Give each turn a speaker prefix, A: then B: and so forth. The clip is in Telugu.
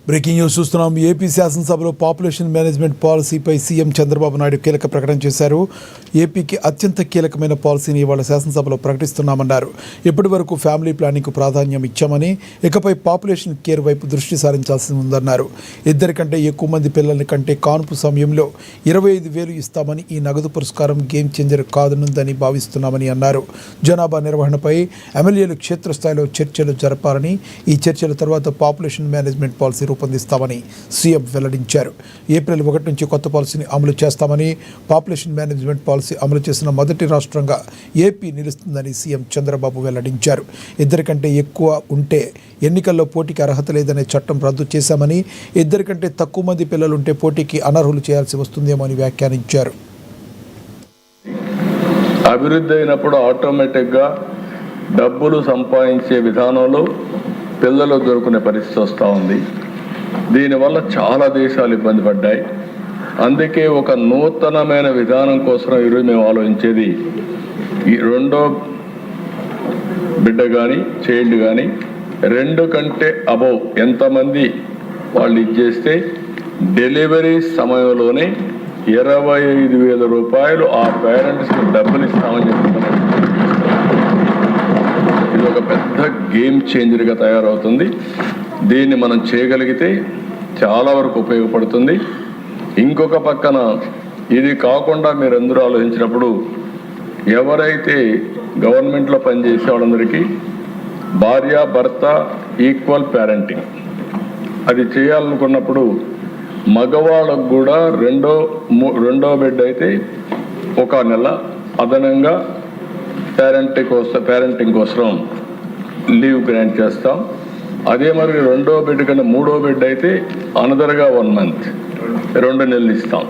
A: బ్రేకింగ్ న్యూస్ చూస్తున్నాం. ఏపీ శాసనసభలో పాపులేషన్ మేనేజ్మెంట్ పాలసీపై సీఎం చంద్రబాబు నాయుడు కీలక ప్రకటన చేశారు. ఏపీకి అత్యంత కీలకమైన పాలసీని ఇవాళ శాసనసభలో ప్రకటిస్తున్నామన్నారు. ఇప్పటి వరకు ఫ్యామిలీ ప్లానింగ్కు ప్రాధాన్యం ఇచ్చామని, ఇకపై పాపులేషన్ కేర్ వైపు దృష్టి సారించాల్సి ఉందన్నారు. ఇద్దరికంటే ఎక్కువ మంది పిల్లల కంటే కాన్పు సమయంలో 25,000 ఇస్తామని, ఈ నగదు పురస్కారం గేమ్ చేంజర్ కానుందని భావిస్తున్నామని అన్నారు. జనాభా నిర్వహణపై ఎమ్మెల్యేలు క్షేత్రస్థాయిలో చర్చలు జరపాలని, ఈ చర్చల తర్వాత పాపులేషన్ మేనేజ్మెంట్ పాలసీ రూపొందిస్తామని సీఎం వెల్లడించారు. ఏప్రిల్ 1 నుంచి కొత్త పాలసీని అమలు చేస్తామని, పాపులేషన్ మేనేజ్మెంట్ పాలసీ అమలు చేసిన మొదటి రాష్ట్రంగా ఏపీ నిలుస్తుందని సీఎం చంద్రబాబు వెల్లడించారు. ఇద్దరికంటే ఎక్కువ ఉంటే ఎన్నికల్లో పోటీకి అర్హత లేదనే చట్టం రద్దు చేశామని, ఇద్దరికంటే తక్కువ మంది పిల్లలుంటే పోటీకి అనర్హులు చేయాల్సి వస్తుందేమో అని వ్యాఖ్యానించారు.
B: అభివృద్ధి అయినప్పుడు ఆటోమేటిక్గా డబ్బులు సంపాదించే విధానంలో పిల్లలు దొరుకునే పరిస్థితి వస్తూ ఉంది. దీనివల్ల చాలా దేశాలు ఇబ్బంది పడ్డాయి. అందుకే ఒక నూతనమైన విధానం కోసం ఈరోజు మేము ఆలోచించేది, ఈ రెండో బిడ్డ కానీ చైల్డ్ కానీ 2 కంటే అబౌవ్ ఎంతమంది వాళ్ళు ఇచ్చేస్తే డెలివరీ సమయంలోనే 25,000 రూపాయలు ఆ పేరెంట్స్కి డబ్బులు ఇస్తామని చెప్తున్నారు. ఇది ఒక పెద్ద గేమ్ చేంజర్గా తయారవుతుంది. దీన్ని మనం చేయగలిగితే చాలా వరకు ఉపయోగపడుతుంది. ఇంకొక పక్కన ఇది కాకుండా మీరందరూ ఆలోచించినప్పుడు, ఎవరైతే గవర్నమెంట్లో పనిచేసే వాళ్ళందరికీ భార్య భర్త ఈక్వల్ పేరెంటింగ్ అది చేయాలనుకున్నప్పుడు, మగవాళ్ళకు కూడా రెండో బిడ్డ అయితే 1 నెల అదనంగా పేరెంటింగ్ కోసం లీవ్ గ్రాంట్ చేస్తాం. అదే మరి రెండో బిడ్డ కన్నా 3వ బిడ్డ అయితే అనదర్గా 1 మంత్ 2 నెలలు ఇస్తాం.